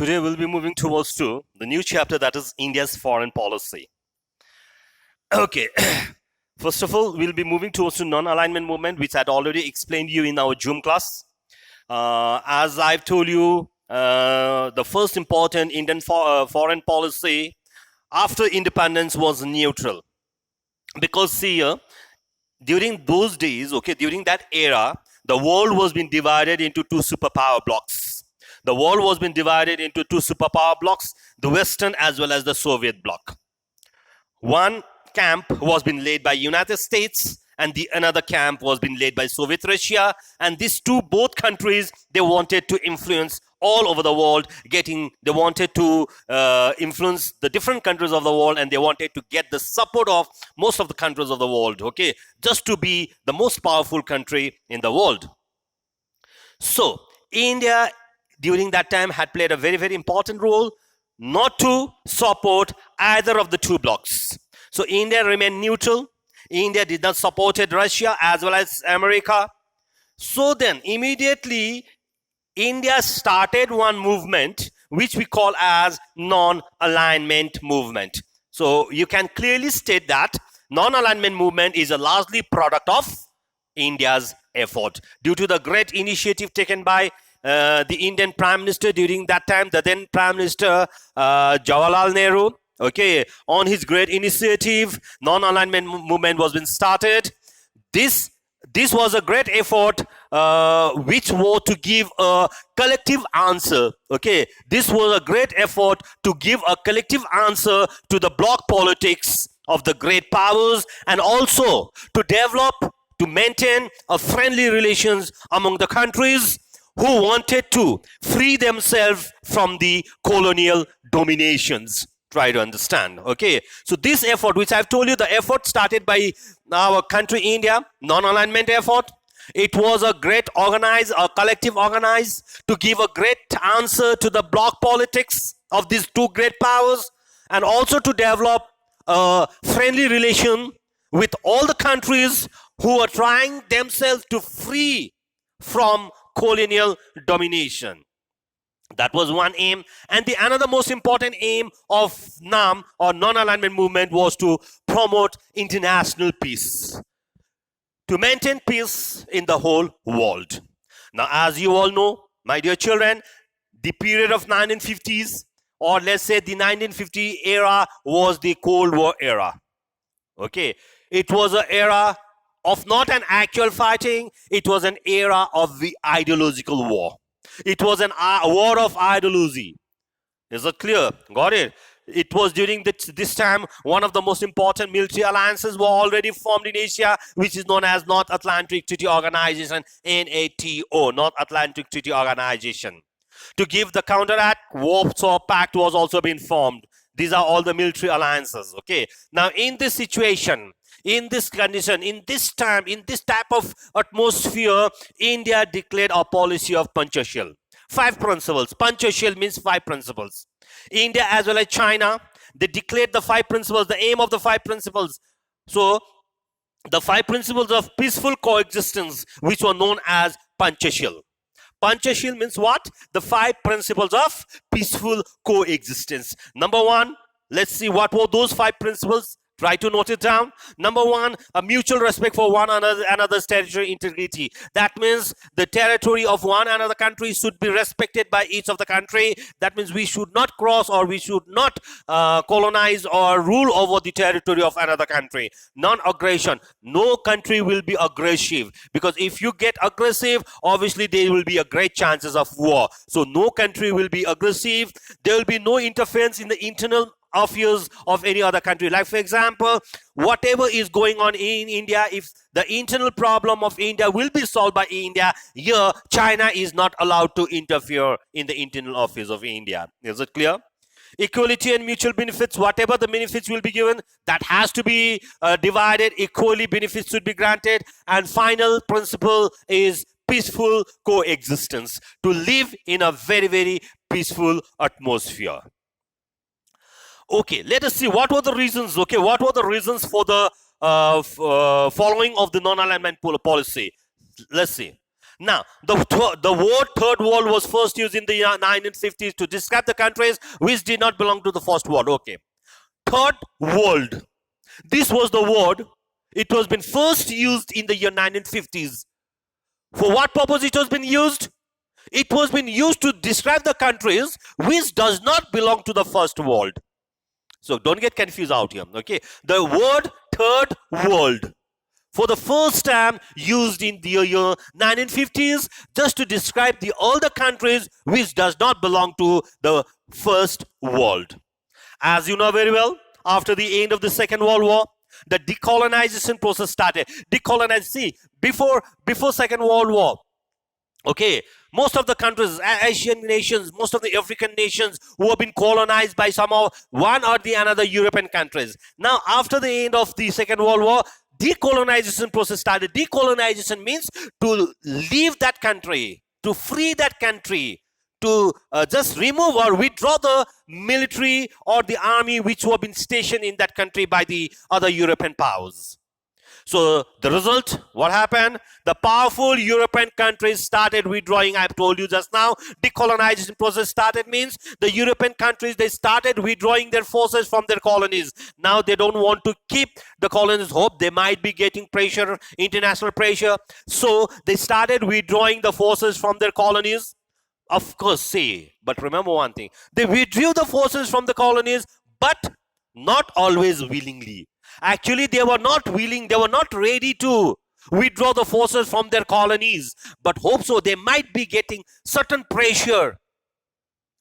Today we'll be moving towards to the new chapter, that is India's foreign policy. Okay, first of all, we'll be moving towards to non-alignment movement, which I'd already explained you in our Zoom class. As I've told you, the first important Indian foreign policy after independence was neutral. Because see here, during those days, okay, during that era, the world was being divided into two superpower blocks. The world was being divided into two superpower blocks, the Western as well as the Soviet bloc. One camp was being led by United States and the another camp was being led by Soviet Russia, and these both countries, they wanted to influence all over the world, they wanted to influence the different countries of the world, and they wanted to get the support of most of the countries of the world, okay, just to be the most powerful country in the world. So India during that time had played a very, very important role not to support either of the two blocks. So India remained neutral. India did not support Russia as well as America. So then immediately India started one movement which we call as non-alignment movement. So you can clearly state that non-alignment movement is a largely product of India's effort due to the great initiative taken by the Indian Prime Minister during that time, the then Prime Minister Jawaharlal Nehru. Okay, on his great initiative, non-alignment movement was been started. This was a great effort which was to give a collective answer. Okay, this was a great effort to give a collective answer to the bloc politics of the great powers, and also to maintain a friendly relations among the countries who wanted to free themselves from the colonial dominations. Try to understand. Okay, so this effort, which I've told you, the effort started by our country India, non-alignment effort. It was a great collective organized to give a great answer to the bloc politics of these two great powers, and also to develop a friendly relation with all the countries who are trying themselves to free from colonial domination. That was one aim. And the another most important aim of NAM or non-alignment movement was to promote international peace, to maintain peace in the whole world. Now, as you all know, my dear children, the period of 1950s, or let's say the 1950 era, was the Cold War era. Okay, it was an era of not an actual fighting, it was an era of the ideological war. It was a war of ideology. Is it clear? Got it? It was during this time one of the most important military alliances were already formed in Asia, which is known as North Atlantic Treaty Organization, NATO, North Atlantic Treaty Organization. To give the counteract, Warsaw Pact was also being formed. These are all the military alliances. Okay. Now, in this situation, in this condition, in this time, in this type of atmosphere, India declared a policy of Panchashil. 5 principles. Panchashil means 5 principles. India as well as China, they declared the 5 principles, the aim of the 5 principles. So, the 5 principles of peaceful coexistence, which were known as Panchashil. Panchashil means what? The 5 principles of peaceful coexistence. Number 1, let's see what were those 5 principles. Try to note it down. Number 1, a mutual respect for one another's territory integrity. That means the territory of one another country should be respected by each of the country. That means we should not cross, or we should not colonize or rule over the territory of another country. Non-aggression. No country will be aggressive, because if you get aggressive, obviously there will be a great chances of war. So no country will be aggressive. There will be no interference in the internal affairs of any other country. Like, for example, whatever is going on in India, if the internal problem of India will be solved by India, here China is not allowed to interfere in the internal affairs of India. Is it clear? Equality and mutual benefits. Whatever the benefits will be given, that has to be divided equally. Benefits should be granted. And final principle is peaceful coexistence, to live in a very, very peaceful atmosphere. Okay, let us see what were the reasons. Okay, what were the reasons for the following of the non-alignment policy? Let's see. Now, the word third world was first used in the 1950s to describe the countries which did not belong to the first world. Okay. Third world. This was the word. It was been first used in the year 1950s. For what purpose it was been used? It was been used to describe the countries which does not belong to the first world. So don't get confused out here. Okay. The word third world, for the first time used in the year 1950s, just to describe all the countries which does not belong to the first world. As you know very well, after the end of the Second World War, the decolonization process started. See, before Second World War, okay, most of the countries, Asian nations, most of the African nations who have been colonized by somehow one or the another European countries. Now, after the end of the Second World War, decolonization process started. Decolonization means to leave that country, to free that country, to just remove or withdraw the military or the army which were been stationed in that country by the other European powers. So the result, what happened? The powerful European countries started withdrawing. I've told you just now, decolonization process started means the European countries, they started withdrawing their forces from their colonies. Now they don't want to keep the colonies. Hope they might be getting pressure, international pressure. So they started withdrawing the forces from their colonies. Of course, but remember one thing. They withdrew the forces from the colonies, but not always willingly. Actually, they were not willing, they were not ready to withdraw the forces from their colonies. But hope so, they might be getting certain pressure,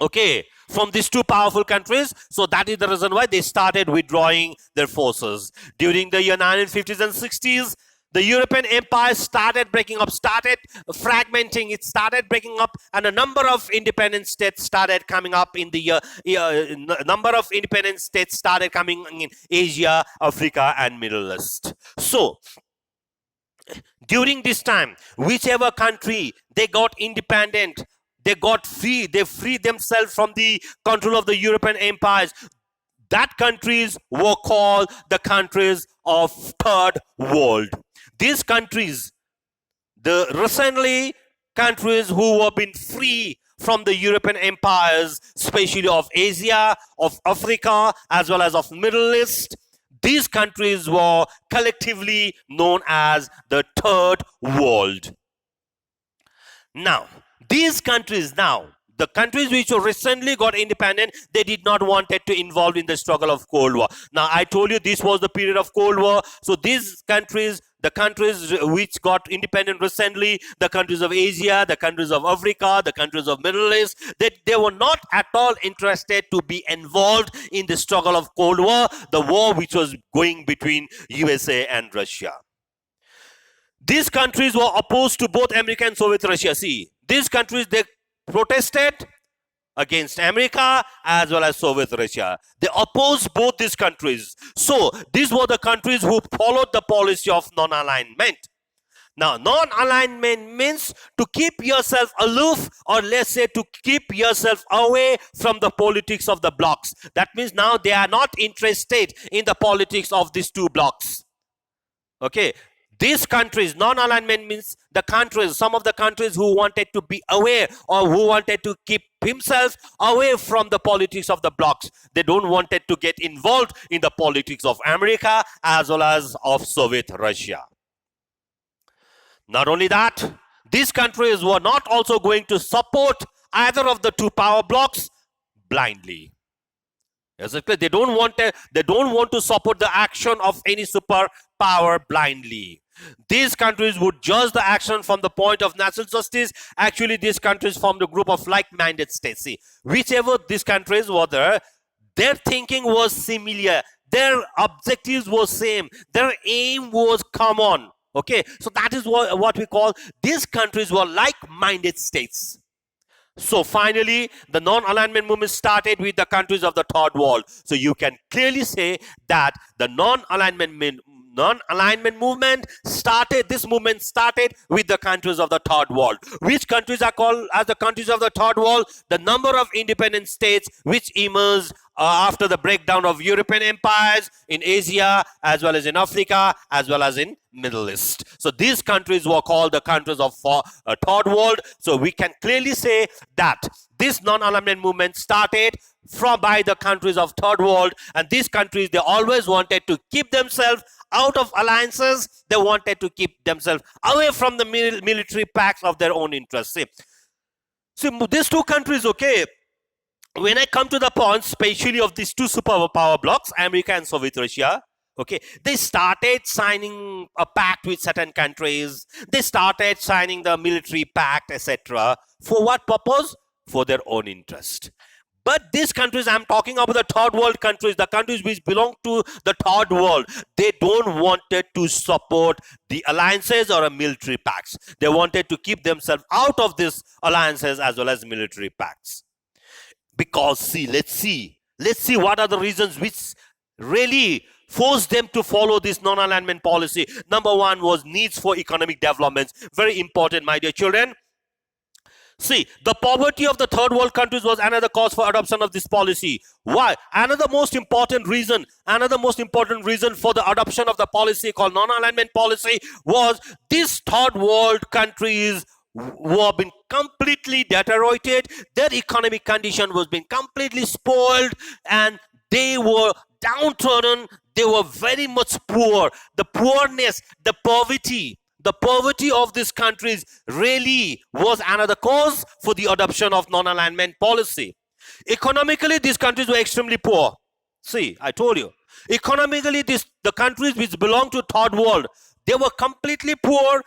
okay, from these two powerful countries. So that is the reason why they started withdrawing their forces. During the year 1950s and 60s, the European empire started breaking up, started fragmenting, it started breaking up, and a number of independent states started coming up in the number of independent states started coming in Asia, Africa, and Middle East. So, during this time, whichever country they got independent, they got free, they freed themselves from the control of the European empires. That countries were called the countries of Third World. These countries, the recently countries who have been free from the European empires, especially of Asia, of Africa, as well as of Middle East, these countries were collectively known as the Third World. Now, these countries the countries which recently got independent, they did not want it to involve in the struggle of Cold War. Now, I told you this was the period of Cold War. So these countries, the countries which got independent recently, the countries of Asia, the countries of Africa, the countries of Middle East, they were not at all interested to be involved in the struggle of Cold War, the war which was going between USA and Russia. These countries were opposed to both America and Soviet Russia. See, these countries, they protested against America as well as Soviet Russia. They opposed both these countries. So these were the countries who followed the policy of non-alignment. Now, non-alignment means to keep yourself aloof, or let's say to keep yourself away from the politics of the blocs. That means now they are not interested in the politics of these two blocs. Okay. These countries, non-alignment means the countries, some of the countries who wanted to be aware or who wanted to keep himself away from the politics of the blocs. They don't wanted to get involved in the politics of America as well as of Soviet Russia. Not only that, these countries were not also going to support either of the two power blocs blindly. They don't want to support the action of any superpower blindly. These countries would judge the action from the point of national justice. Actually, these countries formed a group of like-minded states. See, whichever these countries were there, their thinking was similar. Their objectives were same. Their aim was common. Okay, so that is what we call these countries were like-minded states. So finally, the non-alignment movement started with the countries of the Third World. So you can clearly say that the non-alignment movement started with the countries of the Third World. Which countries are called as the countries of the Third World? The number of independent states which emerged after the breakdown of European empires in Asia, as well as in Africa, as well as in Middle East. So these countries were called the countries of Third World. So we can clearly say that this non-alignment movement started by the countries of Third World, and these countries, they always wanted to keep themselves out of alliances. They wanted to keep themselves away from the military pacts of their own interests. See, these two countries, okay, when I come to the point, especially of these two superpower blocks, America and Soviet Russia, okay, they started signing a pact with certain countries. They started signing the military pact, etc. For what purpose? For their own interest. But these countries, I'm talking about the third world countries, the countries which belong to the third world, they don't wanted to support the alliances or a military pacts. They wanted to keep themselves out of these alliances as well as military pacts. Because let's see what are the reasons which really forced them to follow this non-alignment policy. Number one was needs for economic developments. Very important, my dear children. See, the poverty of the third world countries was another cause for adoption of this policy. Why? Another most important reason for the adoption of the policy called non-alignment policy was these third world countries were being completely deteriorated. Their economic condition was being completely spoiled, and they were downtrodden. They were very much poor. The poorness, the poverty of these countries really was another cause for the adoption of non-alignment policy. Economically, these countries were extremely poor. See, I told you. Economically, the countries which belong to third world, they were completely poor,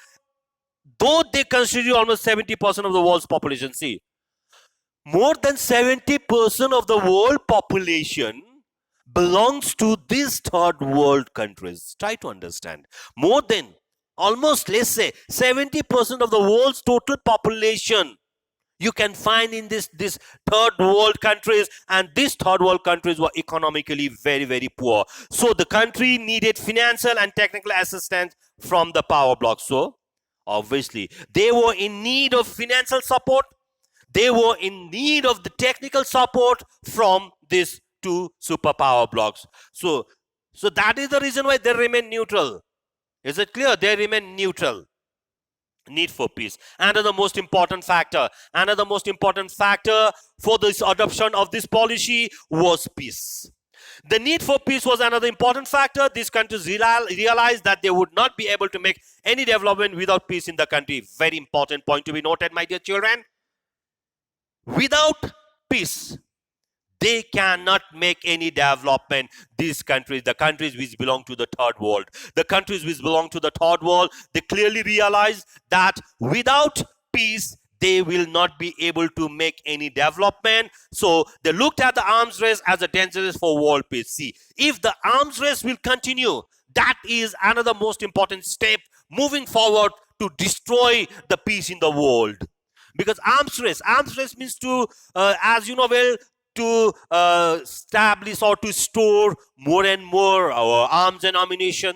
though they constitute almost 70% of the world's population. See, more than 70% of the world population belongs to these third world countries. Try to understand. More than almost, let's say, 70% of the world's total population you can find in this third world countries, and these third world countries were economically very, very poor. So the country needed financial and technical assistance from the power bloc. So obviously they were in need of financial support. They were in need of the technical support from these two superpower blocks. So that is the reason why they remain neutral. Is it clear? They remain neutral. Need for peace. Another most important factor for this adoption of this policy was peace. The need for peace was another important factor. These countries realized that they would not be able to make any development without peace in the country. Very important point to be noted, my dear children. Without peace, they cannot make any development. These countries, the countries which belong to the third world, they clearly realize that without peace, they will not be able to make any development. So they looked at the arms race as a dangerous for world peace. See, if the arms race will continue, that is another most important step moving forward to destroy the peace in the world. Because arms race means to, as you know well, to establish or to store more and more our arms and ammunition,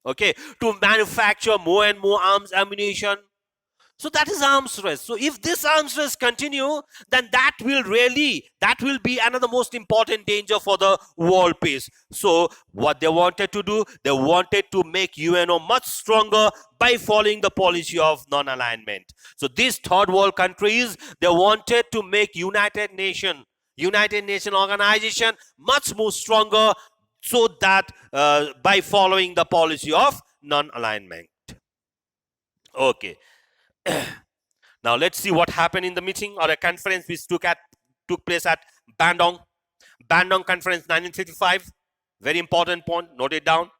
okay, to manufacture more and more arms ammunition. So that is arms race. So if this arms race continue, then that will be another most important danger for the world peace. So what they wanted to do, they wanted to make UNO much stronger by following the policy of non-alignment. So these third world countries, they wanted to make United Nations organization much more stronger, so that by following the policy of non-alignment. Okay. Now let's see what happened in the meeting or a conference which took place at Bandong Conference 1955. Very important point, note it down.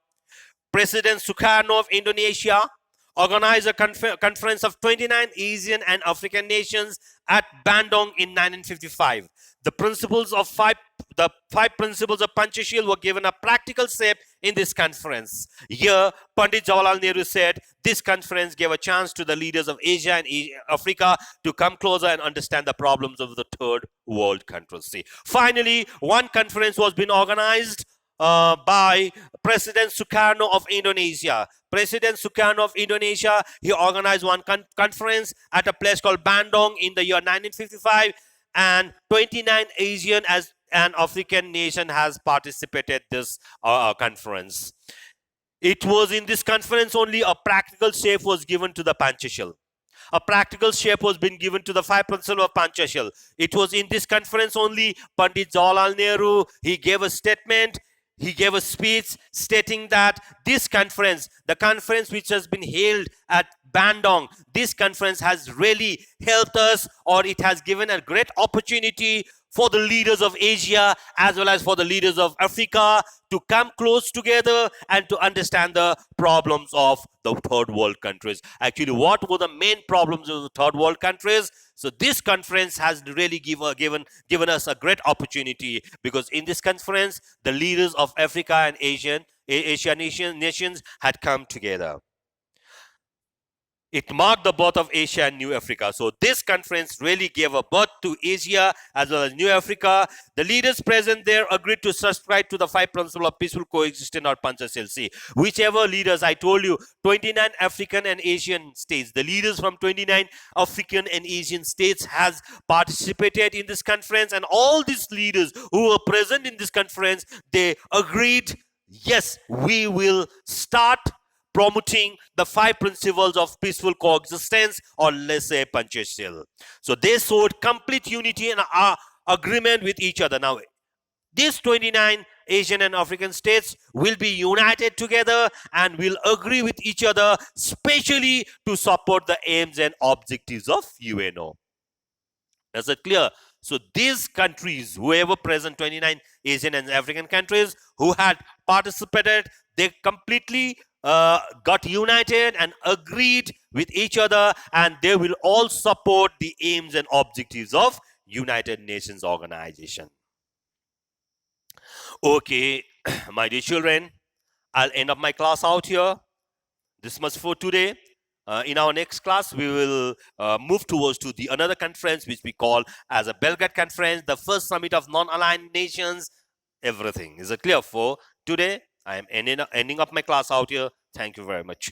President Sukarno of Indonesia organized a conference of 29 Asian and African nations at Bandung in 1955. The five principles of Panchashil were given a practical shape in this conference. Here, Pandit Jawaharlal Nehru said, this conference gave a chance to the leaders of Asia and Africa to come closer and understand the problems of the third world countries. See, finally, one conference was being organized by President Sukarno of Indonesia. President Sukarno of Indonesia, he organized one conference at a place called Bandung in the year 1955, and 29 Asian an African nation has participated this conference. It was in this conference only a practical shape was given to the Panchashil. A practical shape was been given to the 5 principles of Panchashil. It was in this conference only Pandit Jawaharlal Nehru, he gave a statement, he gave a speech stating that this conference, the conference which has been held at Bandong, this conference has really helped us, or it has given a great opportunity for the leaders of Asia as well as for the leaders of Africa to come close together and to understand the problems of the third world countries. Actually, what were the main problems of the third world countries? So this conference has really given us a great opportunity, because in this conference, the leaders of Africa and Asian nations had come together. It marked the birth of Asia and New Africa. So this conference really gave a birth to Asia as well as New Africa. The leaders present there agreed to subscribe to the 5 principles of peaceful coexistence or Panchashil. See, whichever leaders, I told you, 29 African and Asian states, the leaders from 29 African and Asian states has participated in this conference, and all these leaders who were present in this conference, they agreed, yes, we will start promoting the 5 principles of peaceful coexistence, or let's say Panchashil. So they showed complete unity and agreement with each other. Now, these 29 Asian and African states will be united together and will agree with each other, especially to support the aims and objectives of UNO. Is it clear? So these countries, whoever present, 29 Asian and African countries who had participated, they completely got united and agreed with each other, and they will all support the aims and objectives of United Nations Organization. Okay, my dear children, I'll end up my class out here. This much for today. In our next class, we will move towards to the another conference which we call as a Belgrade Conference, the first summit of non-aligned nations. Everything is it clear for today? I am ending up my class out here. Thank you very much.